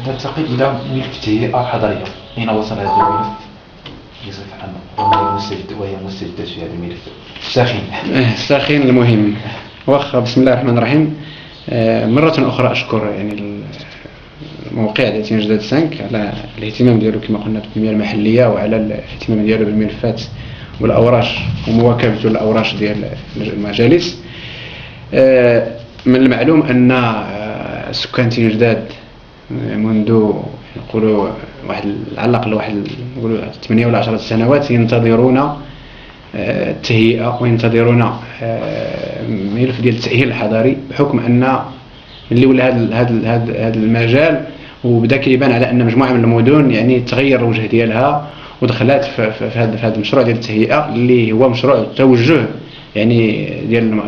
ننتقل إلى ملف التهيئة الحضرية. أين وصل هذا الملف بصفة عامة وهي مستجدات في هذا الملف الساخن المهم؟ بسم الله الرحمن الرحيم. مرة أخرى أشكر يعني الموقع ديال تنجداد 5 على الاهتمام ديالو كما قلنا بالتنمية المحلية، وعلى الاهتمام ديالو بالملفات والأوراش ومواكبته الأوراش ديال المجالس. من المعلوم أن سكان تنجداد منذ نقولوا على الأقل نقولوا 8 ولا 10 سنوات ينتظرون التهيئة وينتظرون ملف ديال التأهيل الحضري، بحكم أن اللي ولا هذا المجال وبدا كيبان على أن مجموعة من المدن يعني تغير الوجه ديالها ودخلات في هذا المشروع ديال التهيئة اللي هو مشروع توجه يعني ديال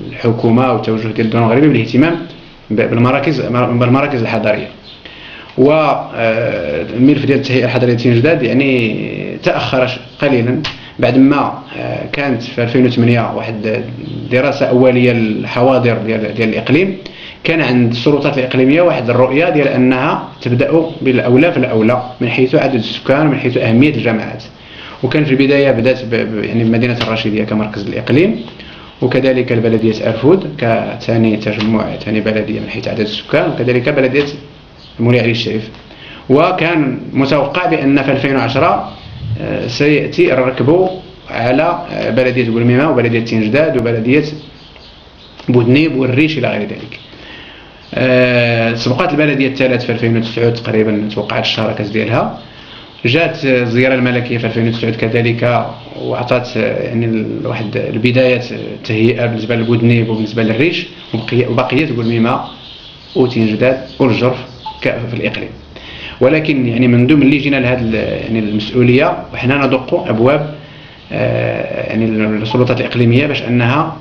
الحكومة وتوجه ديال الدول المغربية بالاهتمام بالمراكز الحضرية. والملف ديال التهيئة الحضرية تنجداد يعني تأخر قليلا بعد ما كانت في 2008 واحد دراسة أولية للحواضر ديال الإقليم. كان عند السلطات الإقليمية واحد الرؤية ديال أنها تبدأ بالأولى في الأولى من حيث عدد السكان ومن حيث أهمية الجامعات. وكان في البداية بدأت يعني بمدينة الرشيدية كمركز الإقليم، وكذلك البلدية أرفود كثاني تجمع ثاني بلدية من حيث عدد السكان، وكذلك بلدية مولاي علي الشريف. وكان متوقع بأن في 2010 سيأتي الركب على بلدية بولميمة وبلدية تنجداد وبلدية بودنيب والريش إلى غير ذلك. سبقات البلدية الثالث في 2009 تقريبا توقعت الشراكة ديالها. جات الزيارة الملكية في 2009 كذلك وعطات يعني واحد البداية تهيئة بالنسبة لبودنيب وبالنسبة للريش وبقية بولميمة وتنجداد والجرف في الإقليم. ولكن يعني منذ ملي جينا لهذه يعني المسؤولية وحنا ندق أبواب يعني السلطات الإقليمية باش أنها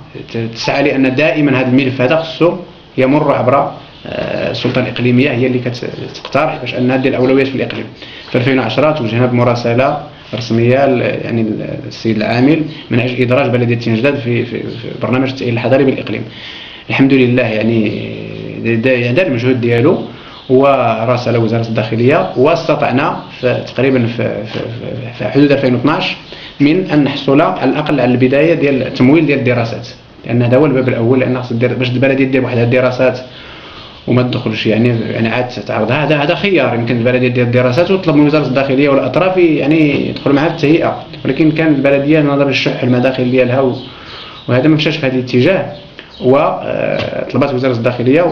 تسعى لأن دائما هذا الملف هذا خصو يمر عبر السلطة الإقليمية، هي اللي كتقترح باش أنها دير الأولويات في الإقليم. في 2010 توجهنا بمراسلة رسمية يعني السيد العامل من أجل إدراج بلدية تنجداد في برنامج التأهيل الحضري بالإقليم. الحمد لله يعني دار المجهود ديالو وراسل وزارة الداخلية، واستطعنا تقريبا في حدود 2012 من أن نحصل على الأقل على البداية ديال التمويل ديال الدراسات، لأن هذا هو الباب الأول. لأن باش البلدية دير واحد الدراسات وما تدخلش يعني عاد تعرضها، هذا خيار. يمكن البلدية دير الدراسات وتطلب من وزارة الداخلية والأطراف يعني يدخلوا معها في التهيئة، ولكن كان البلدية نظرا للشح المداخل ديالها وهذا ما مشاش في هذا الاتجاه، وطلبت وزارة الداخلية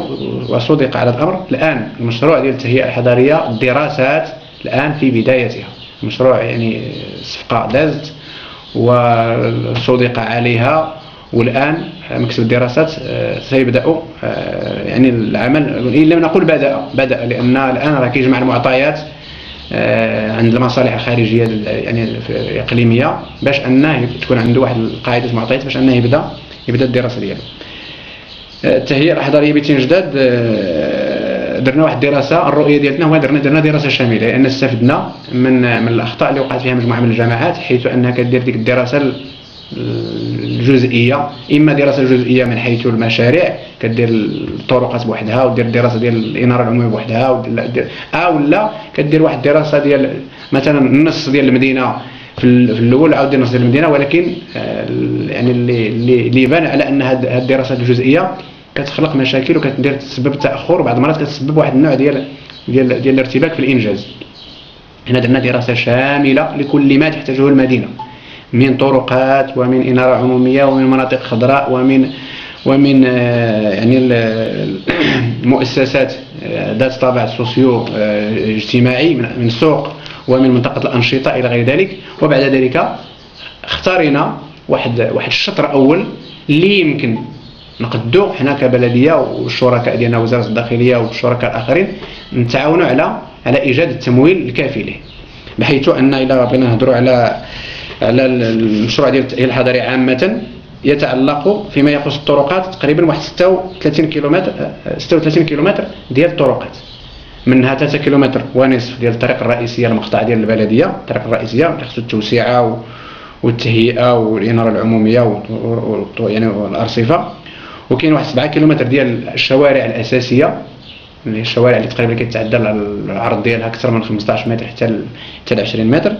وصدق على الأمر. الآن المشروع ديال التهيئة الحضرية الدراسات الآن في بدايتها. المشروع يعني الصفقة دازت وصدق عليها، والآن مكتب الدراسات سيبدأ يعني العمل، إن لم نقول بدأ لأن الآن راه كيجمع المعطيات عند المصالح الخارجية يعني الإقليمية باش أنه تكون عنده واحد قاعدة معطيات باش أنه يبدأ الدراسة ديالو. التهيئة الحضرية بتنجداد درنا واحد الدراسة، الرؤية ديالنا هو درنا دراسة شاملة، لأن استفدنا من الأخطاء اللي وقعت فيها مجموعة من الجامعات، حيث أنها كدير ديك الدراسة الجزئية، إما دراسة جزئية من حيث المشاريع كدير الطرقات بوحدها ودير دراسة ديال الإنارة العمومية بوحدها، أو لا كدير واحد الدراسة ديال مثلا النص ديال المدينة في الأول عاود ديال النص ديال المدينة، ولكن يعني اللي يبان على أن هذه الدراسات الجزئية كتخلق مشاكل وكتدير تسبب تأخر، وبعض المرات كتسبب واحد النوع ديال الارتباك في الإنجاز. هنا درنا دراسة شاملة لكل ما تحتاجه المدينة من طرقات ومن إنارة عمومية ومن مناطق خضراء ومن يعني المؤسسات ذات طابع سوسيو اجتماعي من سوق ومن منطقة الأنشطة إلى غير ذلك. وبعد ذلك اختارنا واحد الشطر أول اللي يمكن نقدو حنا كبلدية والشركاء ديالنا وزارة الداخلية والشركاء الآخرين نتعاونوا على إيجاد التمويل الكافي له، بحيث أن إذا بغينا نهضروا على المشروع ديال التأهيل الحضري عامة يتعلق فيما يخص الطرقات تقريبا واحد 36 كيلومتر ديال الطرقات، منها 3 كيلومتر ونصف ديال الطريق الرئيسية المقطع ديال البلدية، الطريق الرئيسية اللي خصو التوسعة والتهيئة والإنارة العمومية يعني والأرصفة، وكاين واحد 7 كيلومتر ديال الشوارع الأساسية اللي هي الشوارع اللي تقريبا كيتعدى العرض ديالها اكثر من 15 متر حتى ل 20 متر.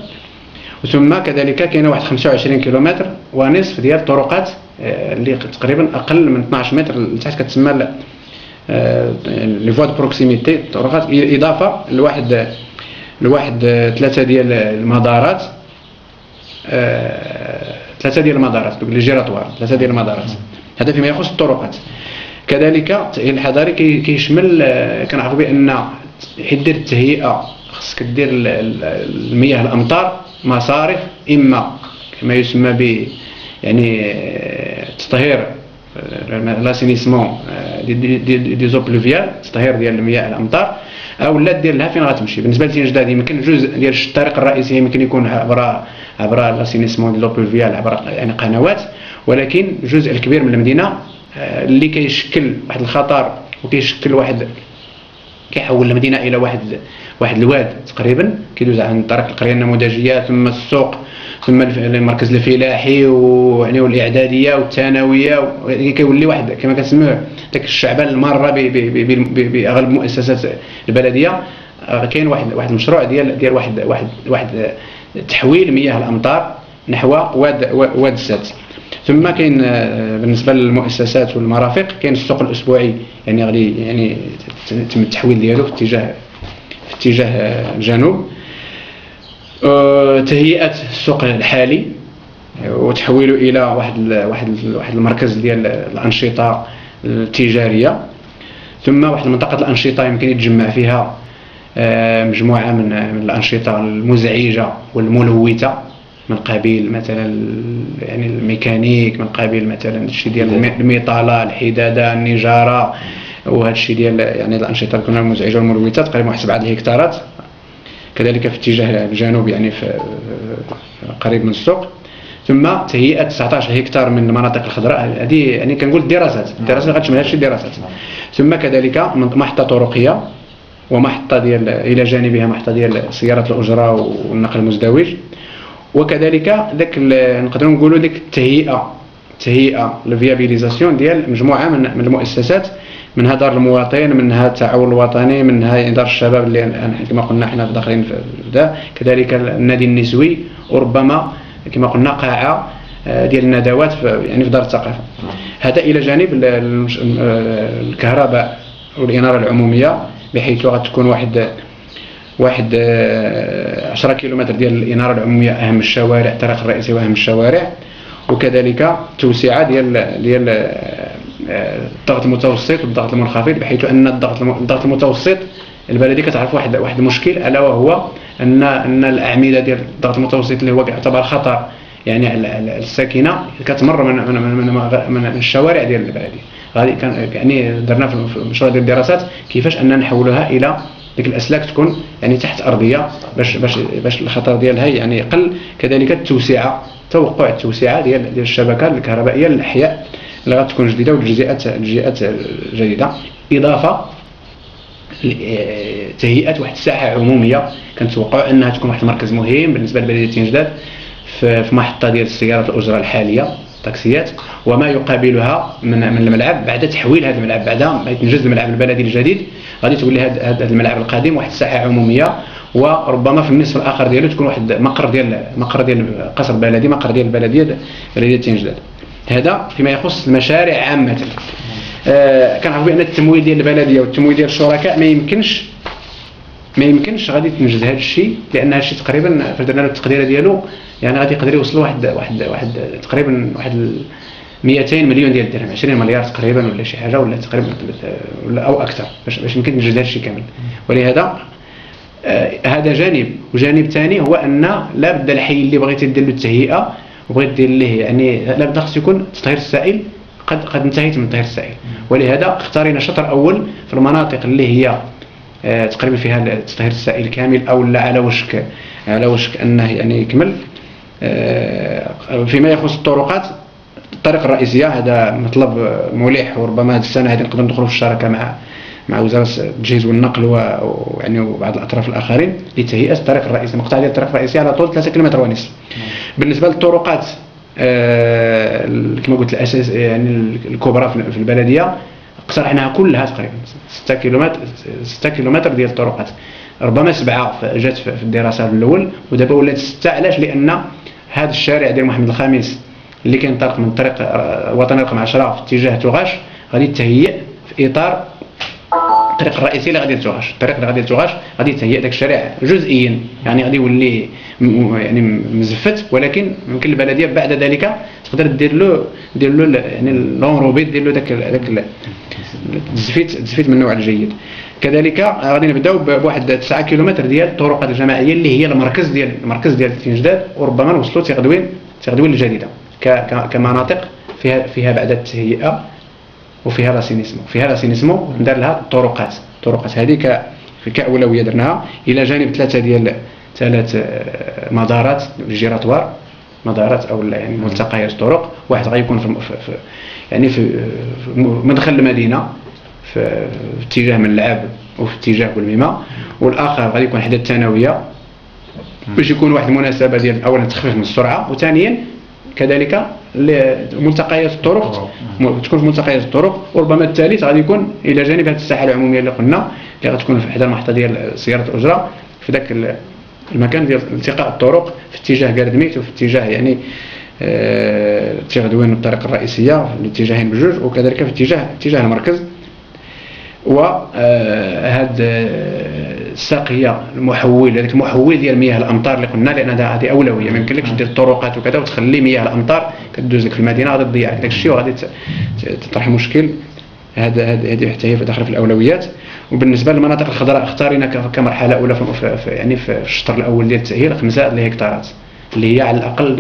ثم كذلك كاينه واحد 25 كيلومتر ونصف ديال الطرقات اللي تقريبا اقل من 12 متر لتحت، كتسمى لي فوا دو بروكسيميتي، طرقات اضافه لواحد 3 ديال المدارات، 3 ديال المدارات لي جيراتوار، 3 ديال المدارات. هذا فيما يخص الطرقات. كذلك التأهيل الحضري كيشمل كنعرفوا بان حيت دير التهيئه خصك دير المياه الامطار مصارف، اما كما يسمى ب يعني تطهير لاسينيسمون دي زوبلوفيال، تطهير ديال المياه الامطار، او لا دير لها فين غتمشي. بالنسبه لتنجداد يمكن جزء ديال الطريق الرئيسي يمكن يكون عبر لاسينيسمون دي زوبلوفيال، عبر يعني قنوات، ولكن الجزء الكبير من المدينه اللي كيشكل واحد الخطر وكيشكل كيحول المدينه الى واحد الواد تقريبا، كيدوز عن طريق القريه النموذجيه ثم السوق ثم المركز الفلاحي ويعني والاعداديه والثانويه، كيولي واحد كما كنسموه داك الشعبان الماره باغلب المؤسسات البلديه. كاين واحد المشروع ديال واحد تحويل مياه الامطار نحو واد السات. ثم كاين بالنسبه للمؤسسات والمرافق كاين السوق الاسبوعي، يعني غادي يعني يتم التحويل ديالو في اتجاه الجنوب، تهيئه السوق الحالي وتحويله الى واحد المركز ديال الانشطه التجاريه. ثم واحد منطقه الانشطه يمكن يتجمع فيها مجموعه من الانشطه المزعجه والملوثه، من قبيل مثلا يعني الميكانيك، من قبيل مثلا الشيء ديال الميطاله، الحداده، النجاره، وهذا الشيء ديال يعني الانشطه الكونيه المزعجه والملوثه تقريبا واحد 7 الهكتارات. كذلك في اتجاه الجنوب يعني في قريب من السوق. ثم تهيئه 19 هكتار من المناطق الخضراء، هذه يعني كنقول الدراسات غتشمل هذا الشيء دراسات. ثم كذلك محطه طرقيه ومحطه ديال الى جانبها محطه ديال سيارات الاجره والنقل المزدوج. وكذلك نقدروا نقولوا ديك التهيئه الفيابيليزاسيون ديال مجموعه من المؤسسات، منها دار المواطن، منها التعاون الوطني، منها دار الشباب اللي كما قلنا حنا داخلين في ذا، كذلك النادي النسوي، وربما كما قلنا قاعه ديال الندوات يعني في دار الثقافه. هذا الى جانب الكهرباء والاناره العموميه، بحيث غتكون واحد 10 كيلومتر ديال الاناره العموميه، اهم الشوارع، الطريق الرئيسي واهم الشوارع. وكذلك توسعه ديال الضغط المتوسط والضغط المنخفض، بحيث ان الضغط المتوسط البلديه كتعرف واحد المشكل، الا وهو ان الاعمده ديال الضغط المتوسط اللي هو يعتبر خطر يعني على الساكنه كتمر من الشوارع ديال البلديه. غادي كان يعني درنا في مشروع ديال الدراسات كيفاش ان نحولها الى ديك الاسلاك تكون يعني تحت ارضيه باش الخطر ديالها يعني يقل. كذلك توقع التوسعه ديال الشبكه الكهربائيه للاحياء اللي غتكون جديده والجزيئات جديده، اضافه تهيئه واحد الساحه عموميه كنتوقع انها تكون واحد المركز مهم بالنسبه لبلديه تنجداد في محطه ديال السيارات الاجره الحاليه تاكسيات، وما يقابلها من الملعب بعد تحويل هذا الملعب، بعد ما يتنجز الملعب البلدي الجديد غادي تولي هذا الملعب القديم واحد الساحه عموميه، وربما في النصف الاخر ديالو تكون واحد مقر ديال قصر بلدي، مقر ديال بلديه تنجداد. هذا فيما يخص المشاريع عامه. كنعرفوا بان التمويل ديال البلديه والتمويل ديال الشركاء ما يمكنش غادي تنجز هذا الشيء، لان هذا الشيء تقريبا درنا له التقديره ديالو يعني غادي يقدر يوصل واحد تقريبا 200 مليون ديال الدرهم، 20 مليار تقريبا ولا شي حاجه، ولا تقريبا ولا او اكثر باش يمكن ننجز هذا الشيء كامل. ولهذا هذا جانب، وجانب ثاني هو ان لا بد الحي اللي بغيتي دير له التهيئه وبغيت دير ليه يعني لا بد خص يكون تطهير السائل قد انتهيت من تطهير السائل. ولهذا اختارينا شطر اول في المناطق اللي هي تقريبا فيها تطهير السائل كامل او لا على وشك انه يعني يكمل. فيما يخص الطرقات، الطريق الرئيسيه هذا مطلب ملح، وربما هذه السنه هذه نقدر ندخلوا في الشراكه مع وزاره التجهيز والنقل ويعني وبعض الاطراف الاخرين لتهيئه الطريق الرئيسي، مقطع ديال الطريق الرئيسي على طول 3 كيلومتر ونصف. بالنسبه للطرقات كما قلت الاساس يعني الكبرى في البلديه، اقترحناها كلها تقريبا 6 كيلومتر ديال الطرقات، ربما 7 جات في الدراسه الاول ودابا ولات 6. علاش؟ لان هذا الشارع ديال محمد الخامس اللي كينطلق من الطريق الوطني رقم 10 في اتجاه توغاش غادي يتهيئ في اطار الطريق الرئيسي اللي غادي لتوغاش. الطريق اللي غادي لتوغاش غادي يتهيئ داك الشارع جزئيا، يعني غادي يولي يعني مزفت، ولكن يمكن البلديه بعد ذلك تقدر دير له يعني لونروبيت، دير له داك التزفيت من النوع الجيد. كذلك غادي نبداو بواحد 9 كيلومتر ديال الطرقات الجماعيه اللي هي المركز ديال تنجداد، وربما نوصلوا تغدوين الجديده كمناطق فيها بعد التهيئه وفيها لاسينيسمو ندار لها الطرقات هذه كاولويه درناها، الى جانب ثلاث مدارات جيراتوار، مدارات او يعني ملتقيات طرق. واحد غيكون في مدخل المدينه في اتجاه من اللعاب وفي اتجاه بولميمه، والاخر غادي يكون حدا الثانويه باش يكون واحد المناسبه ديال اولا تخفيف من السرعه، وثانيا كذلك ملتقيات الطرق تكون في ملتقيات الطرق. وربما الثالث غادي يكون الى جانب هذه الساحه العموميه اللي قلنا اللي غتكون في حدا المحطه ديال سياره الاجره، في ذاك المكان ديال التقاء الطرق في اتجاه قردميت وفي اتجاه يعني تغدوين الطريق الرئيسيه الاتجاهين بجوج، وكذلك في اتجاه المركز. وهذا الساقيه المحول، هذاك المحول ديال مياه الامطار اللي قلنا، لان هذه اولويه. ما يمكنلكش دير الطرقات وكذا وتخلي مياه الامطار كدوز لك في المدينه، غادي تضيع داك الشيء وغادي تطرح مشكل. هذه حتى هي داخله في الاولويات. وبالنسبه للمناطق الخضراء اختارينا كمرحله اولى يعني في الشطر الاول ديال التاهيل 5 الهكتارات، اللي هي على الاقل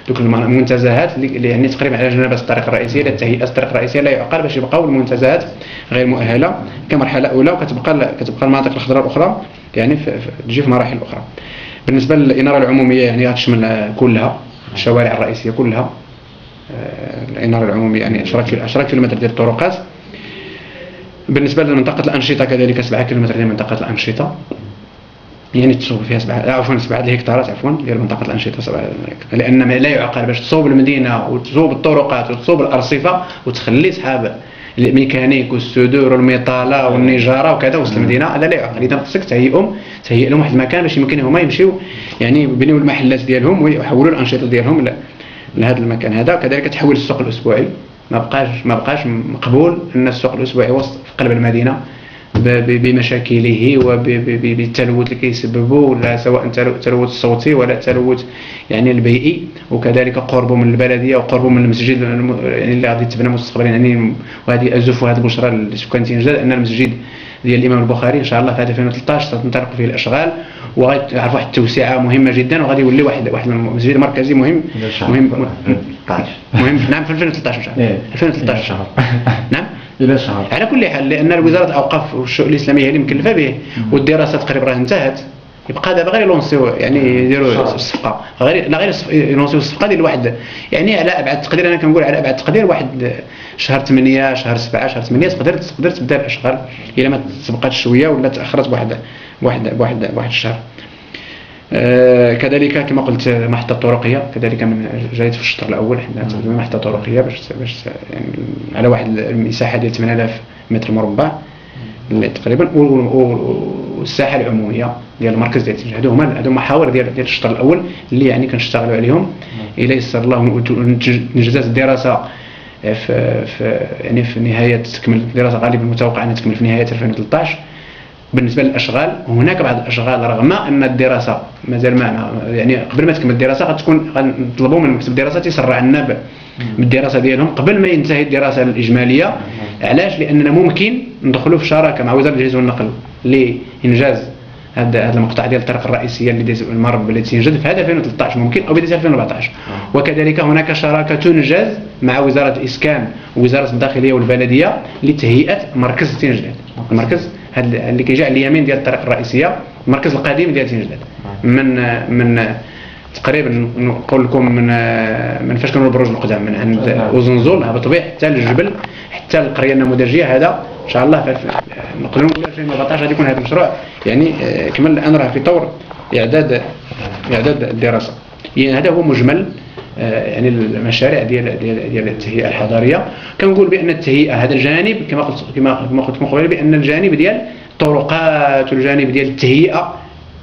دوك المنتزهات اللي يعني تقريبا على جنب الطريق الرئيسيه للتهيئه الطريق الرئيسيه لا يعقل باش يبقاو المنتزهات غير مؤهله كمرحله اولى، وكتبقى المناطق الخضراء الاخرى يعني تجي في مراحل اخرى. بالنسبه للاناره العموميه يعني غتشمل كلها الشوارع الرئيسيه كلها، الاناره العموميه يعني 10 كيلومتر ديال الطرقات. بالنسبه لمنطقه الانشطه كذلك 7 كيلومتر ديال منطقه الانشطه، يعني تصوب فيها 7 الهكتارات ديال منطقه الانشطه، لان لا يعقل باش تصوب المدينه وتصوب الطرقات وتصوب الارصفه وتخلي صحاب الميكانيك والسدور والميطاله والنجاره وكذا وسط المدينه، هذا لا يعقل. اذا خصك تهيئ لهم واحد المكان باش يمكن هما يمشيو يعني يبنيو المحلات ديالهم ويحولوا الانشطه ديالهم لهذا المكان هذا. كذلك تحويل السوق الاسبوعي، ما بقاش مقبول ان السوق الاسبوعي وسط في قلب المدينه بمشاكله وبالتلوث اللي كيسببوا، لا سواء التلوث الصوتي ولا التلوث يعني البيئي، وكذلك قربه من البلديه وقربه من المسجد يعني اللي غادي تبنى مستقبلا. يعني وهذه ازف وهذه البشرى لسكان تنجداد ان المسجد ديال الامام البخاري ان شاء الله في 2013 ستنطلق فيه الاشغال، وغيعرف واحد التوسعه مهمه جدا، وغادي يولي واحد المسجد مركزي مهم نعم في 2013 ان شاء الله 2013 شهر نعم الى شهر. على كل حال لان وزاره الاوقاف والشؤون الاسلاميه هي اللي مكلفه به، والدراسه تقريبا راه انتهت، يبقى دابا غير يلونسيو يعني يديروا الصفقه، غير يلونسيو الصفقه ديال واحد يعني على ابعد تقدير. انا كنقول على ابعد تقدير واحد شهر 8 شهر 7 شهر 8 تقدر تبدا الاشغال، الا ما تسبقاتش شويه ولا تاخرت بواحد الشهر. كذلك كما قلت محطه طرقيه كذلك من جايت في الشطر الاول حنا تقديم محطه طرقيه باش يعني على واحد المساحه ديال 8000 متر مربع تقريبا، والساحه العموميه ديال المركز ديال تنجد. هادو محاور ديال الشطر الاول اللي يعني كنشتغلوا عليهم الى يسر الله نجازات الدراسه في نهايه تكمل الدراسه، غالبا المتوقع انها تكمل في نهايه 2013. بالنسبه للاشغال هناك بعض الاشغال رغم ان الدراسه مازال ما يعني قبل ما تكمل الدراسه غنطلبوا من مكتب الدراسات يسرع لنا بالدراسه ديالهم قبل ما ينتهي الدراسه الاجماليه. علاش؟ لاننا ممكن ندخلوا في شراكه مع وزاره الجهاز والنقل لانجاز هذا المقطع ديال الطريق الرئيسيه اللي داز المربع اللي تنجد في هذا 2013 ممكن او بدايه 2014. وكذلك هناك شراكه تنجز مع وزاره الاسكان ووزاره الداخليه والبلديه لتهيئه مركز تنجد، المركز اللي كيجي على اليمين ديال الطريق الرئيسيه، المركز القديم ديال تنجد من تقريبا نقول لكم من فاش كانوا البروج القدام من عند اوزنزول هبطوا به حتى للجبل حتى القريه النموذجيه. هذا ان شاء الله نقولوا 2014 غادي يكون هذا المشروع يعني كمل الان راه في طور اعداد الدراسه. يعني هذا هو مجمل يعني المشاريع ديال التهيئه الحضريه. كنقول بان التهيئه هذا الجانب كما قلت من قبل، بان الجانب ديال الطرقات والجانب ديال التهيئه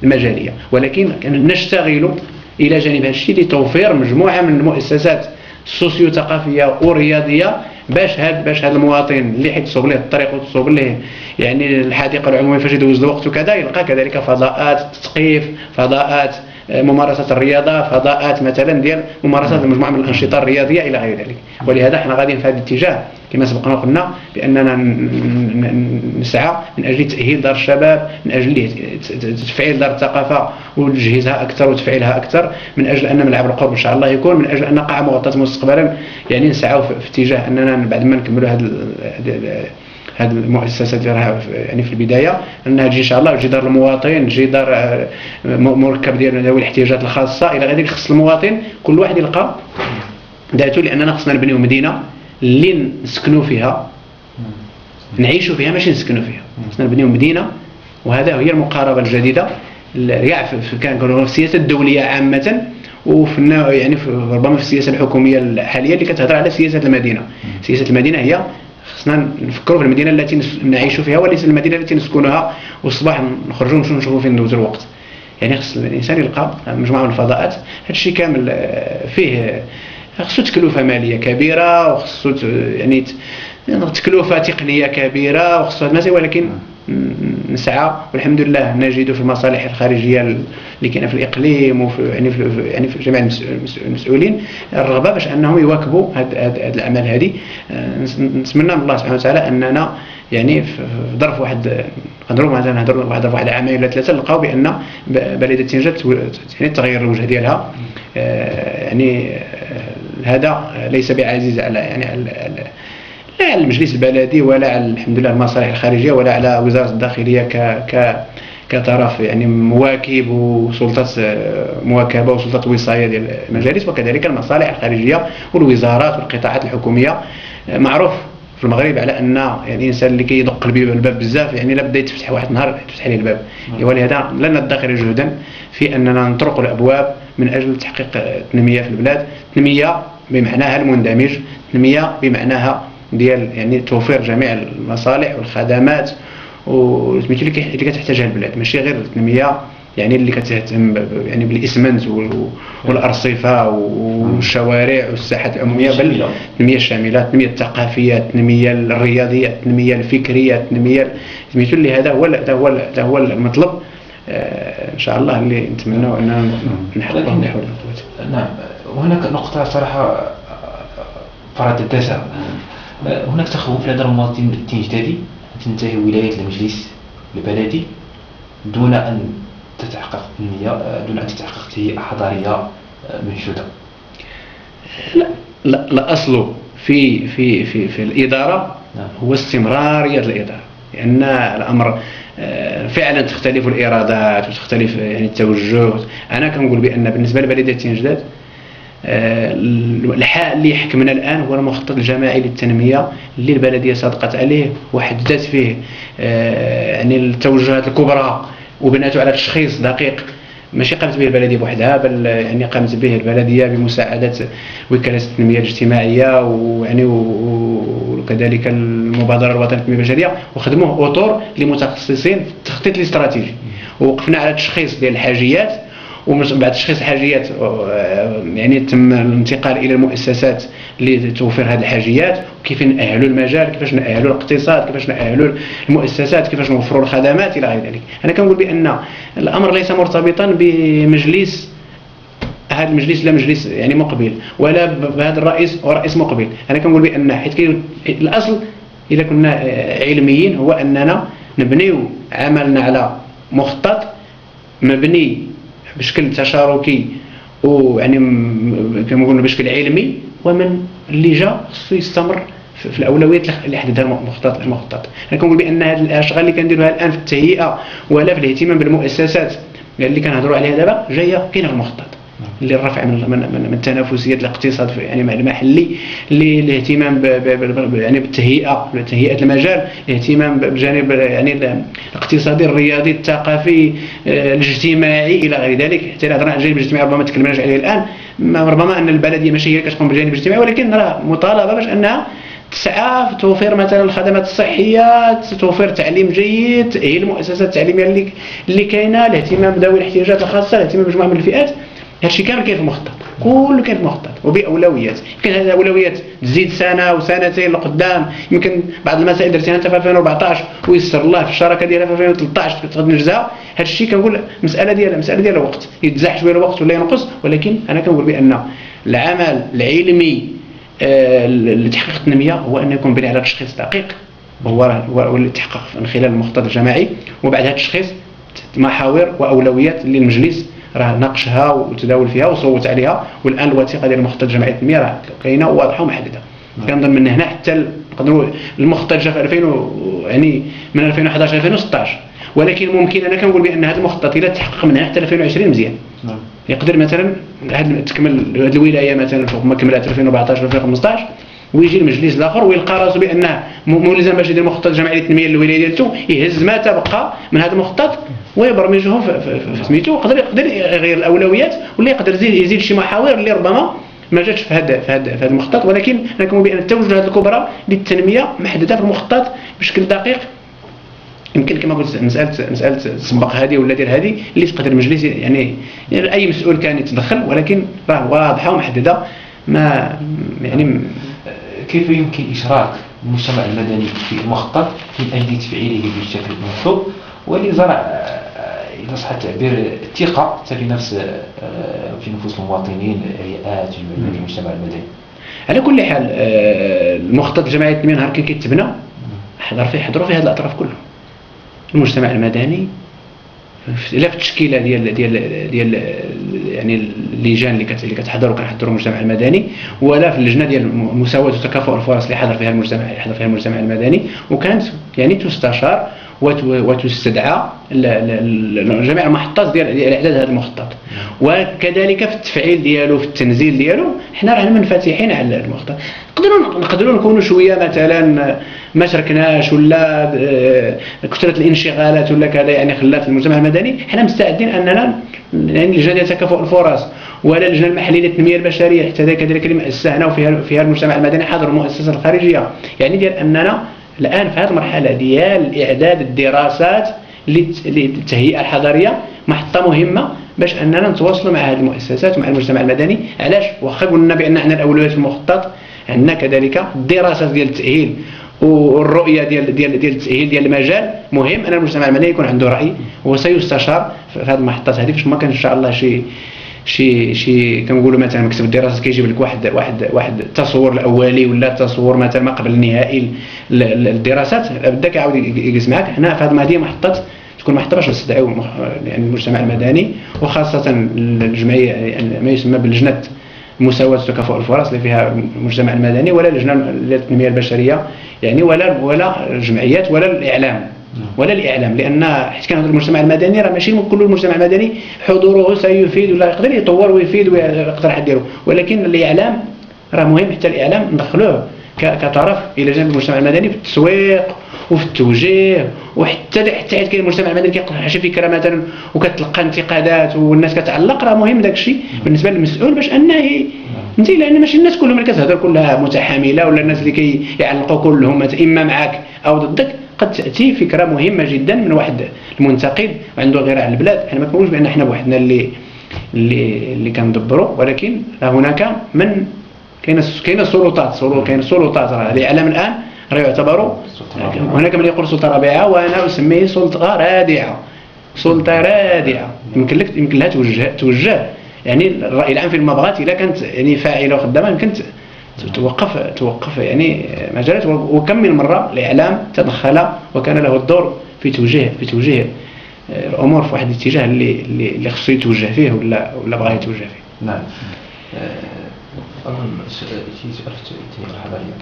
المجاليه، ولكن نشتغل الى جانب هذا الشيء لتوفير مجموعه من المؤسسات السوسيو ثقافيه ورياضيه باش هذا المواطن اللي حيتصوب ليه الطريق وتصوب ليه يعني الحديقه العموميه فاش يدوز الوقت وكذا، يلقى كذلك فضاءات تثقيف، فضاءات ممارسه الرياضه، فضاءات مثلا ديال ممارسه مجموعه من الانشطه الرياضيه الى غير ذلك. ولهذا احنا غاديين في هذا الاتجاه كما سبقنا وقلنا باننا نسعى من اجل تاهيل دار الشباب، من اجل تفعيل دار الثقافه وتجهيزها اكثر وتفعيلها اكثر، من اجل ان ملعب القرب ان شاء الله يكون، من اجل ان قاعه مغطاه مستقبلا. يعني نسعى في اتجاه اننا بعد ما نكملوا هذه المؤسسات يعني في البدايه انها تجي ان شاء الله، تجي دار المواطن، تجي دار مركب ديال ذوي الاحتياجات الخاصه الى غير ذلك. خص المواطن كل واحد يلقى ذاته، لاننا خصنا نبنيو مدينه اللي نسكنوا فيها، نعيشوا فيها ماشي نسكنوا فيها. خصنا نبنيو مدينه، وهذا هي المقاربه الجديده كاع كنقولوا في السياسه الدوليه عامه، وفي يعني ربما في السياسه الحكوميه الحاليه اللي كتهضر على سياسه المدينه. سياسه المدينه هي خصنا نفكروا في المدينه التي نعيش فيها وليس المدينه التي نسكنها، والصباح نخرجوا نشوفوا فين ندوزوا الوقت. يعني خص الانسان يلقى مجموعه من الفضاءات. هذا الشيء كامل فيه خصو تكلفه ماليه كبيره، وخصو يعني تكلفه تقنيه كبيره، وخصو هذا المسائل، ولكن نسعى والحمد لله نجد في المصالح الخارجيه اللي كاينه في الاقليم وفي يعني في جميع المسؤولين الرغبه باش انهم يواكبوا هذه الاعمال هذه. نتمنى من الله سبحانه وتعالى اننا يعني في ظرف واحد نقدروا مثلا نهضروا ظرف واحد عامين ولا ثلاثه نلقاو بان بلديه تنجت يعني تغير الوجه ديالها. يعني هذا ليس بعزيز على يعني لا على المجلس البلدي ولا على الحمد لله المصالح الخارجيه ولا على وزاره الداخليه كطرف يعني مواكب وسلطه مواكبه وسلطه وصايه ديال المجالس، وكذلك المصالح الخارجيه والوزارات والقطاعات الحكوميه. معروف في المغرب على ان يعني الانسان اللي كيدق الباب بزاف يعني لا بدا يتفتح واحد النهار يفتح ليه الباب. ولهذا لن ندخر جهدا في اننا نطرق الابواب من اجل تحقيق التنميه في البلاد، تنميه بمعناها المندمج، تنميه بمعناها ديال يعني توفير جميع المصالح والخدمات والسميتو اللي كتحتاجها البلاد، ماشي غير التنميه يعني اللي كتهتم يعني بالاسمنت والارصفه والشوارع والساحات العموميه، بل التنميه الشامله، التنميه الثقافيه، التنميه الرياضيه، التنميه الفكريه، التنميه سميتو اللي هذا هو المطلب ان شاء الله اللي نتمنوا اننا نحققه بحول القوه. نعم، وهناك نقطه صراحه فرض الدسم. هناك تخوف لدى المواطن التنجدادي تنتهي ولاية المجلس البلدي دون أن تتحقق التنمية، دون أن تتحقق تهيئة حضارية منشودة. لا الأصل في الإدارة هو استمرارية الإدارة، لأن الأمر فعلا تختلف الإرادات وتختلف يعني التوجه. أنا كنقول بأن بالنسبة لبلدية تنجداد الحال اللي يحكمنا الآن هو المخطط الجماعي للتنمية اللي البلدية صادقت عليه وحددت فيه يعني التوجهات الكبرى وبناته على تشخيص دقيق ماشي قامت به البلدية بوحدها، بل يعني قامت به البلدية بمساعدة وكالة التنمية الاجتماعية ويعني وكذلك المبادرة الوطنية للتنمية البشرية، وخدموه أطر لمتخصصين في التخطيط الاستراتيجي، ووقفنا على تشخيص ديال الحاجيات، ومن بعد تشخيص الحاجيات يعني تم الانتقال الى المؤسسات لتوفير هذه الحاجيات، وكيف نأهلوا المجال، كيفاش نأهلوا الاقتصاد، كيفاش نأهلوا المؤسسات، كيفاش نوفروا الخدمات الى غير ذلك. انا كنقول بان الامر ليس مرتبطا بمجلس، هذا المجلس لا مجلس يعني مقبل ولا بهذا الرئيس ورئيس مقبل. انا كنقول بان حيت الاصل اذا كنا علميين هو اننا نبنيو عملنا على مخطط مبني بشكل تشاركي ويعني كما قلنا بشكل علمي، ومن اللي جا خصو يستمر في الاولويات اللي حددها المخطط. انا كنقول بان هذه الاشغال اللي كنديروها الان في التهيئه ولا في الاهتمام بالمؤسسات اللي كنهضروا عليها دابا جايه كاينه في المخطط، اللي الرفع من التنافسيه الاقتصاد يعني المحلي، الاهتمام يعني بالتهيئه المجال، الاهتمام بالجانب يعني الاقتصادي الرياضي الثقافي الاجتماعي الى غير ذلك. حتى هضرنا على الجانب الاجتماعي ربما ما تكلمناش عليه الان، ربما ان البلديه ماشي هي اللي كتقوم بالجانب الاجتماعي، ولكن راه مطالبه باش انها تسعى في توفير مثلا الخدمات الصحيه، توفير تعليم جيد، تاهيل المؤسسات التعليميه اللي كاينه، الاهتمام بذوي الاحتياجات الخاصه، الاهتمام بمجموعه من الفئات. هادشي كامل كاين في المخطط، كله كاين في المخطط وباولويات. يمكن هذه الاولويات تزيد سنه وسنتين لقدام، يمكن بعض المسائل درتيها انت في 2014 ويسر الله في الشراكه ديالها في 2013 تقدر نجزها. هادشي كنقول مساله ديال الوقت، يتزاح شويه الوقت ولا ينقص، ولكن انا كنقول بان العمل العلمي لتحقيق التنميه هو ان يكون بناء على تشخيص دقيق، هو اللي يتحقق من خلال المخطط الجماعي، وبعد هذا التشخيص محاور واولويات اللي المجلس راه ناقشها وتداول فيها وصوت عليها. والان الوثيقه ديال المخطط الجماعي التنميه راه كاينه وواضحه ومحدده. كنظن من هنا حتى نقدروا المخطط جا في 2000 يعني من 2011 2016، ولكن ممكن انا كنقول بان هذا المخطط الى تحقق من هنا حتى 2020 مزيان. يقدر مثلا تكمل هذه الولايه مثلا فوق ما كملت 2014 2015 ويجي المجلس الاخر ويلقى راسه بانه ملزم باش يدير مخطط جماعي للتنميه للولايه ديالته، يهز ما تبقى من هذا المخطط ويبرمجه في سميتو. يقدر يغير الاولويات ولا يقدر يزيد شي محاور اللي ربما ما جاتش في هذا المخطط، ولكن انا كنقول بان التوجهات الكبرى للتنميه محدده في المخطط بشكل دقيق. يمكن كما قلت مساله تسبق هذه ولا دير هذه اللي تقدر المجلس يعني اي مسؤول كان يتدخل، ولكن راه واضحه ومحدده. ما يعني كيف يمكن اشراك المجتمع المدني في المخطط من اجل تفعيله بالشكل المطلوب ولزرع اذا صح التعبير الثقه في نفس في نفوس المواطنين، الهيئات المجتمع المدني؟ على كل حال المخطط الجماعي التنميه نهار كان كيتبنى حضروا فيه هذه الاطراف كلهم، المجتمع المدني لا في التشكيله ديال يعني اللجان اللي كتحضروا كنحضروا المجتمع المدني، ولا في اللجنه ديال مساواه وتكافؤ الفرص اللي حضر فيها المجتمع المدني، وكانت يعني تستشار وتستدعى جميع المحطات ديال اعداد هذا المخطط، وكذلك في التفعيل ديالو في التنزيل ديالو. حنا رانا منفتحين على المخطط. نقدروا نكونوا شويه مثلا ما شاركناش ولا كثره الانشغالات ولا كذا يعني خلات المجتمع المدني. حنا مستعدين اننا يعني لجنه ديال تكافؤ الفرص ولا اللجنه المحليه للتنميه البشريه حتى كذلك اللي مؤسسنا وفيها المجتمع المدني حاضر المؤسسات الخارجيه، يعني ديال اننا الان في هذه المرحله ديال اعداد الدراسات للتهيئه الحضريه محطه مهمه باش اننا نتواصلوا مع هذه المؤسسات ومع المجتمع المدني. علاش؟ واخا قلنا بان عندنا الاولويات في المخطط، عندنا كذلك الدراسات ديال التاهيل والرؤيه ديال التاهيل ديال المجال. مهم ان المجتمع المدني يكون عنده راي وسيستشار في هذه المحطات هذه. فاش ما كان ان شاء الله شي كنقولوا مثلا مكتب الدراسات كيجيب لك واحد التصور الاولي ولا التصور مثلا ما قبل النهائي للدراسات، بدا كيعاود يجلس معك. هنا في هذه محطات تكون محطه باش نستدعيو يعني المجتمع المدني وخاصه الجمعيه يعني ما يسمى بلجنه مساواه وتكافؤ الفرص اللي فيها المجتمع المدني ولا لجنه التنميه البشريه يعني ولا الجمعيات ولا الاعلام لان حيت كان المجتمع المدني راه ماشي كل المجتمع المدني حضوره سيفيد ولا يقدر يطور ويفيد ويقدر حد يديرو، ولكن الاعلام راه مهم. حتى الاعلام ندخلوه كطرف الى جانب المجتمع المدني في التسويق وفي التوجيه، وحتى حيت كاين المجتمع المدني كيطرح شي فكره مثلا وكتلقى انتقادات والناس كتعلق، راه مهم داك الشيء بالنسبه للمسؤول باش انه انت لان ماشي الناس كلهم اللي كتهضر كلها متحامله ولا الناس اللي كيعلقوا كلهم اما معك او ضدك. قد تاتي فكره مهمه جدا من واحد المنتقد عنده غير على البلاد. حنا ما كنقولوش بان احنا بوحدنا اللي كندبروا، ولكن هناك من كاين سلطات راه الاعلام الان راه يعتبروا هناك من يقول سلطه رابعه وانا اسميه سلطه رادعه. يمكن لها توجه يعني الراي العام في المبغات اذا كانت يعني فاعله وخدامه يمكن توقف يعني مجالات. وكم من مره الاعلام تدخل وكان له الدور في توجيه الامور في واحد الاتجاه اللي خصو يتوجه فيه ولا بغى يتوجه فيه. نعم. أظن شيء سؤال في التنمية الحضرية.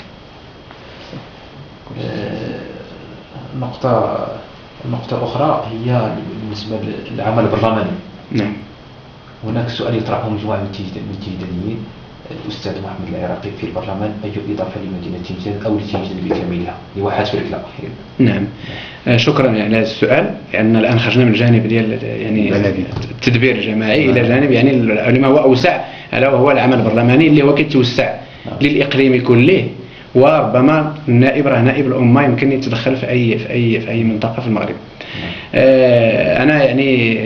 النقطة الأخرى هي بالنسبة للعمل البرلماني. نعم. هناك سؤال يطرحه مجموعة من التجديديين الأستاذ محمد العراقي في البرلمان أي إضافة لمدينة تنجد أو لتنجد بكاملها لواحد في الكلا؟ نعم، شكرا على هذا السؤال، لأن الآن خرجنا من الجانب ديال يعني التدبير الجماعي إلى جانب يعني لما هو أوسع، ألا وهو العمل البرلماني اللي هو كيتوسع للإقليم كله. وربما النائب راه نائب الأمة يمكن يتدخل في أي منطقة في المغرب. أنا يعني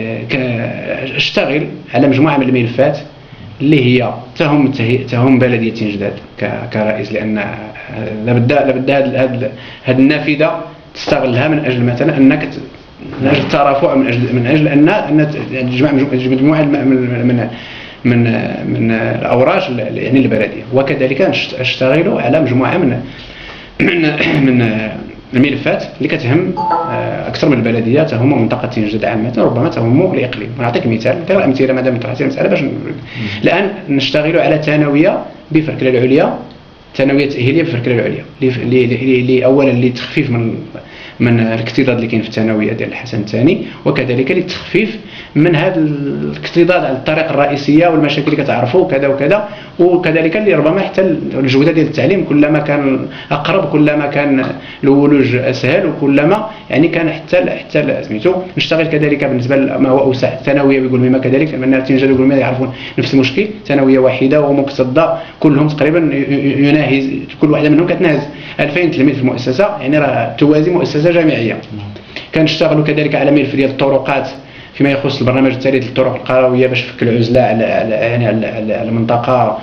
أشتغل على مجموعة من الملفات اللي هي تهم بلدية تنجداد كرئيس، لأن لابد هذه النافذة تستغلها من أجل مثلا أنك من أجل الترافع، من أجل أن تجمع مجموعة من الأوراش يعني البلدية. وكذلك أشتغل على مجموعة من الملفات اللي كتهم أكثر من البلدية، تهم منطقة تنجد عامة، ربما تهم الإقليم. ونعطيك مثال أمثلة ما دام طرحتي المسألة باش الآن نشتغل على ثانوية بفركلة العليا، ثانوية تأهيلية بفركلة العليا، اللي أولا لتخفيف من الاكتظاظ اللي كاين في الثانويه ديال الحسن الثاني، وكذلك للتخفيف من هذا الاكتظاظ على الطريق الرئيسيه والمشاكل اللي كتعرفوا كذا وكذا. وكذلك اللي ربما حتى الجوده ديال التعليم كلما كان اقرب كلما كان الولوج اسهل، وكلما يعني كان حتى سميتو نشتغل كذلك بالنسبه لما هو اوسع. الثانويه بيقول مما كذلك لما تنجد يقول مما يعرفون نفس المشكل، ثانويه واحده ومكتظه كلهم تقريبا يناهز، كل واحده منهم كتناهز 2000 تلميذ في المؤسسه، يعني راه توازي مؤسسه جامعيه. كنشتغلوا كذلك على ملف ديال الطرقات فيما يخص البرنامج الثالث للطرق القرويه باش نفك العزله على المنطقه،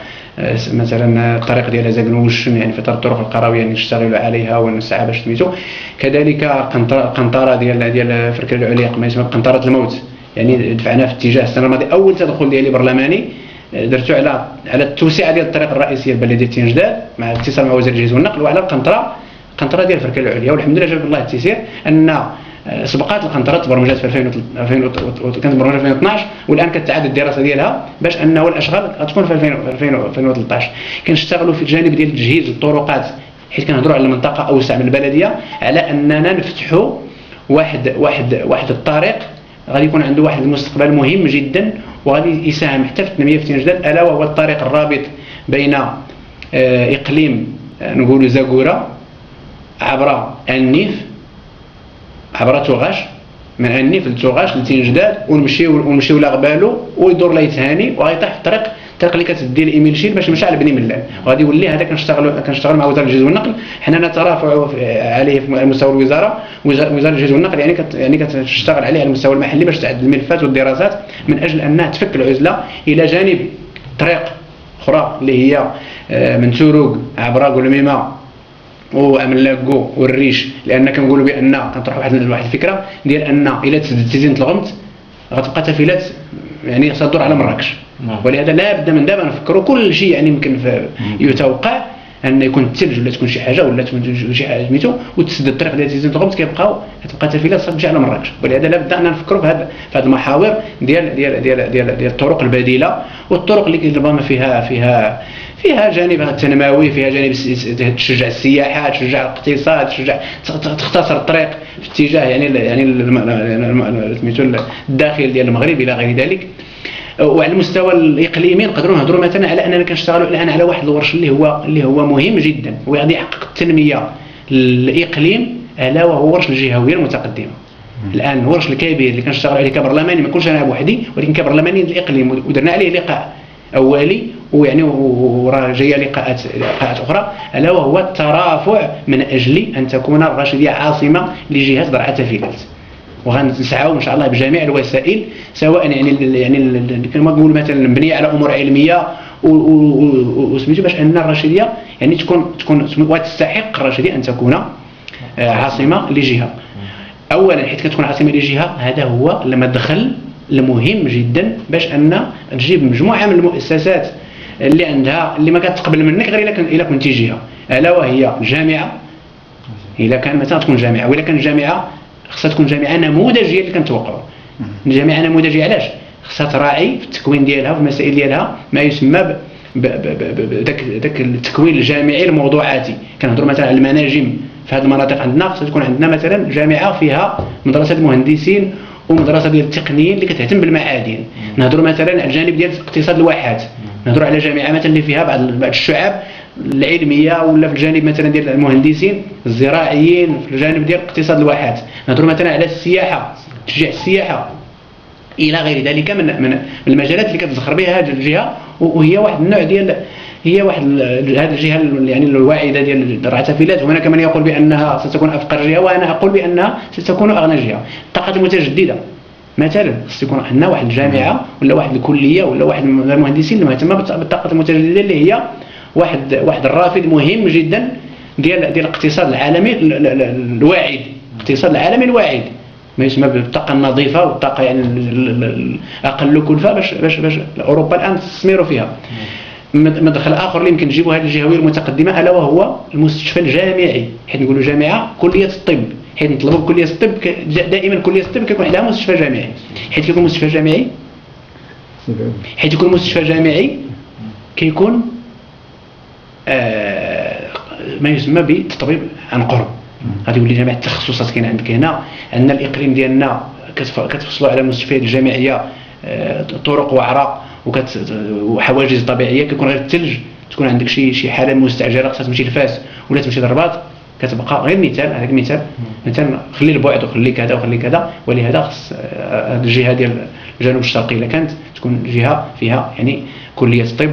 مثلا الطريق ديال زاكنوش يعني في الطرق القرويه يعني نشتغلوا عليها ونسعى باش سميتو. كذلك القنطره ديال فركله العليا كما يسمى قنطره الموت، يعني دفعنا في اتجاه السنه الماضيه اول تدخل ديالي برلماني درتو على التوسعه ديال الطريق الرئيسيه لبلديه تنجداد مع اتصال مع وزير الجهاز والنقل، وعلى القنطره ديال فركله العليا. والحمد لله جاب الله التيسير ان سبقات القنطره تبرمجات في 2012 والان كتعاد الدراسه ديالها باش انه الاشغال غتكون في 2013. كنشتغلوا في الجانب ديال تجهيز الطرقات، حيت كنهضروا على منطقه اوسع من البلديه، على اننا نفتحوا واحد الطريق غادي يكون عنده واحد المستقبل مهم جدا وغادي يساهم حتى في التنميه في تنجداد، الا وهو الطريق الرابط بين اقليم نقولوا زاكوره عبر النيف، عبر توغاش، من النيف لتوغاش لتنجداد، ونمشيو لغبالو ويدور ليتهاني وغيطيح في الطريق اللي كتدي لإيميل شيل باش يمشي على بني ملال. وغادي يولي هذا كنشتغلوا مع وزاره الجهاز والنقل، حنا نترافع عليه في مستوى الوزاره. وزاره الجهاز والنقل يعني كتشتغل عليه على المستوى المحلي باش تعدل الملفات والدراسات من اجل انها تفك العزله الى جانب طريق اخرى اللي هي من توروق عبر قلميمه واملاكو والريش، لان كنقولوا بان كنطرحوا واحد الفكره ديال ان الى تزينت الغمط غتبقى تفيلات يعني تصدر على مراكش. ولهذا لا بد من دابا نفكروا كل شيء يعني يمكن يتوقع ان يكون الثلج ولا تكون شي حاجه ولا تكون شي حاجه سميتو وتسد الطريق ديال تزينت الغمط كتبقى تفيلات تمشي على مراكش. ولهذا لا بد ان نفكروا في هذه المحاور ديال الطرق البديله، والطرق اللي ربما فيها جانب تنموي، فيها جانب تشجع السياحه، تشجع الاقتصاد، تختصر الطريق في اتجاه يعني سميتو الداخل ديال المغرب الى غير ذلك. وعلى المستوى الاقليمي نقدروا نهضروا مثلا على اننا كنشتغلوا الان على واحد الورش اللي هو مهم جدا وغادي يحقق التنميه الاقليم، الا وهو ورش الجهويه المتقدمه. الان الورش الكبير اللي كنشتغلوا عليه كبرلماني ما كنتش انا بوحدي، ولكن كبرلماني الاقليم، ودرنا عليه لقاء اولي ويعني وراه جايه لقاءات اخرى، الا وهو الترافع من اجل ان تكون الرشيديه عاصمه لجهه درعا تفيلات. وغنسعاو ان شاء الله بجميع الوسائل، سواء يعني كما نقول مثلا مبنيه على امور علميه وسميتو باش ان الرشيديه يعني تكون وتستحق الرشيديه ان تكون عاصمه لجهه. اولا حيت كتكون عاصمه لجهه، هذا هو المدخل المهم جدا باش ان تجيب مجموعه من المؤسسات اللي ما كتقبل منك غير الا كنتي جهه، الا وهي الجامعه. الا كان مثلا تكون جامعه، وإلا كان الجامعه خصها تكون جامعه نموذجيه اللي كنتوقعوا. جامعه نموذجيه علاش؟ خصها تراعي في التكوين ديالها وفي المسائل ديالها ما يسمى داك التكوين الجامعي الموضوعاتي. كنهضروا مثلا على المناجم في هذه المناطق عندنا، خصها تكون عندنا مثلا جامعه فيها مدرسه المهندسين ومدرسه ديال التقنيين اللي كتهتم بالمعادن. نهضروا مثلا على الجانب ديال اقتصاد الواحات، نهضروا على جامعه مثلا اللي فيها بعض الشعب العلميه، ولا في الجانب مثلا ديال المهندسين الزراعيين، في الجانب ديال اقتصاد الواحات، نهضروا مثلا على السياحه، تشجيع السياحه الى غير ذلك من المجالات اللي كتزخر بها هذه الجهه. وهي واحد النوع ديال، هي واحد هذه الجهه يعني الواعده ديال الرعتفيلات. وهناك من يقول بانها ستكون افقر جهه، وانا اقول بانها ستكون اغنى جهه. الطاقه المتجدده مثلا خص يكون عندنا واحد الجامعه ولا واحد الكليه ولا واحد من المهندسين اللي مهتمه بالطاقه المتجدده، اللي هي واحد الرافد مهم جدا ديال الاقتصاد العالمي الواعد، الاقتصاد العالمي الواعد، ما يسمى بالطاقه النظيفه والطاقه يعني اقل كلفه، باش اوروبا الان تستثمر فيها. مدخل اخر اللي يمكن نجيبوا هذه الجهويه المتقدمه الا وهو المستشفى الجامعي، حيت نقولوا جامعه كليه الطب، حيت نطلبوا بكليه الطب دائما كليه الطب كيكون عندها مستشفى جامعي، حيت كيكون مستشفى جامعي، حيت يكون مستشفى جامعي كيكون ما يسمى بالتطبيب عن قرب. غادي يولي جميع التخصصات كاين عندك هنا. عندنا الاقليم ديالنا كتفصلوا على المستشفيات الجامعيه طرق وعراء وحواجز طبيعيه، كيكون غير الثلج، تكون عندك شي حاله مستعجله خصها تمشي لفاس ولا تمشي للرباط، كتبقى غير مثال. هذاك مثال خلي البعد وخلي كذا وخلي كذا. ولهذا خص هذه الجهه ديال الجنوب الشرقي الا كانت تكون جهه فيها يعني كليه الطب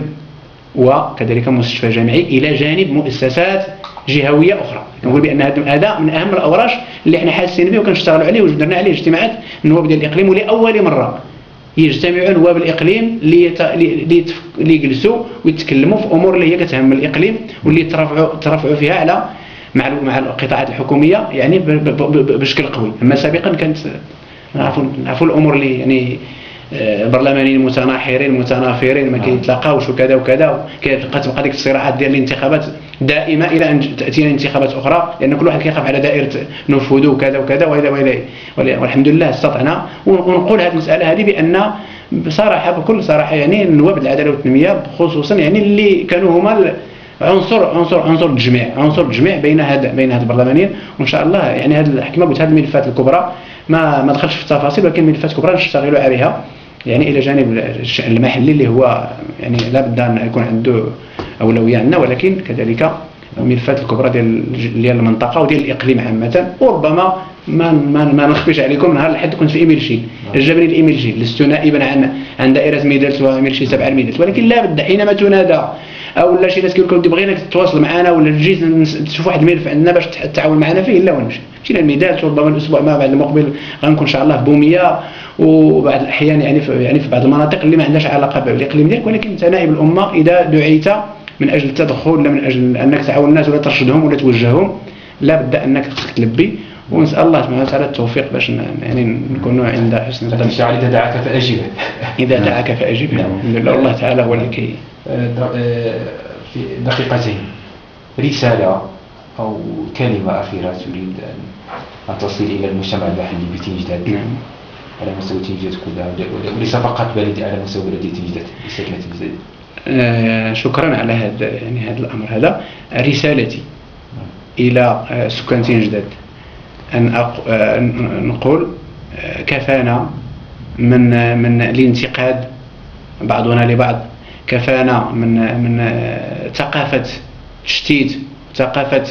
وكذلك مستشفى جامعي الى جانب مؤسسات جهويه اخرى. كنقول بان هذا من اهم الاوراش اللي احنا حاسين به وكنشتغلوا عليه ودرنا عليه اجتماعات النواب ديال الاقليم، ولاول مره يجتمعوا نواب الاقليم اللي يجلسوا ويتكلموا في امور اللي هي كتهم الاقليم واللي ترافعوا فيها على مع القطاعات الحكوميه يعني بشكل قوي. اما سابقا كانت نعرفوا الامور اللي يعني برلمانيين متنافرين ما كيتلاقاوش وكذا وكذا، كتبقى ديك الصراعات ديال الانتخابات دائمه الى ان تاتينا انتخابات اخرى، لان كل واحد كيخاف على دائره نفوذه وكذا وكذا والحمد لله استطعنا. ونقول هذه المساله هذه بان بصراحه بكل صراحه يعني النواب العداله والتنميه خصوصا يعني اللي كانوا هما عنصر التجميع بين هاد البرلمانيين. وان شاء الله يعني هذه الحكمه قلت هذه الملفات الكبرى ما دخلش في التفاصيل، ولكن ملفات كبرى نشتغلوا عليها يعني الى جانب الشأن المحلي اللي هو يعني لا بد ان يكون عنده اولويه عندنا، ولكن كذلك الملفات الكبرى ديال المنطقه وديال الاقليم عامه. وربما ما نخفيش عليكم، نهار الحد كنت في ايميلشي جابني الايميلشي لست نائبا عن دائره ميدالت وايميلشي 7 الميدالت، ولكن لا بد حينما تنادى او لا شي ناس كيقول لكم بغيناك تتواصل معنا ولا تجي تشوف واحد الملف عندنا باش تتعاون معنا فيه، لا ونمشي مشينا الميدالت. وربما الاسبوع ما بعد المقبل غنكون ان شاء الله في بوميه وبعض الاحيان يعني في بعض المناطق اللي ما عندهاش علاقه بالاقليم ديالك، ولكن انت نائب الامه اذا دعيت من اجل التدخل ولا من اجل انك تعاون الناس ولا ترشدهم ولا توجههم لا بد انك تلبي. ونسال الله سبحانه وتعالى التوفيق باش يعني نكونوا عند حسن الظن. اذا دعاك فاجب. اذا دعاك فاجب. الله تعالى هو اللي كي. في دقيقتين رساله او كلمه اخيره تريد ان تصل الى المجتمع المحلي بتنجداد على مستوى تنجداد كلها، وليس فقط بلدي على مستوى بلديه تنجداد ساكنه تنجداد. شكرا على هذا الامر. هذا رسالتي الى سكان تنجداد ان نقول كفانا من الانتقاد بعضنا لبعض، كفانا من ثقافه تشتيت، ثقافه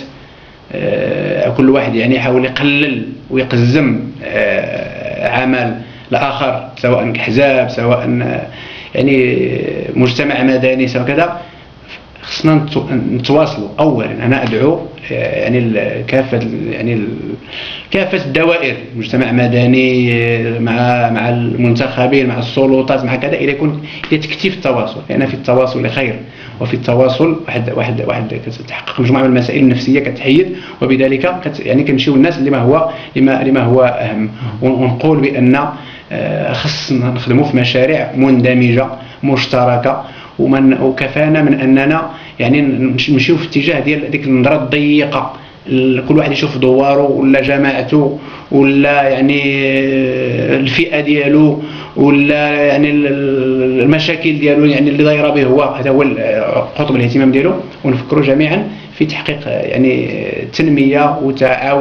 كل واحد يعني يحاول يقلل ويقزم عمل الاخر، سواء احزاب سواء يعني مجتمع مدني سواء كذا. خصنا نتواصلوا. اولا انا ادعو يعني كافه الدوائر، مجتمع مدني مع المنتخبين مع السلطات مع كذا، الى يكون تكثيف التواصل، لان في التواصل خير، وفي التواصل واحد كتحقق مجموعه من المسائل النفسيه كتحيد، وبذلك يعني كنمشيو الناس لما هو اهم. ونقول بان خصنا نخدموا في مشاريع مندمجه مشتركه، وكفانا من اننا يعني نمشيو في اتجاه ديال ديك النظره الضيقه، كل واحد يشوف دواره ولا جماعته ولا يعني الفئه ديالو ولا يعني المشاكل ديالو يعني اللي دايره به هو، هذا هو قطب الاهتمام ديالو. ونفكروا جميعا في تحقيق يعني تنميه وتعاون.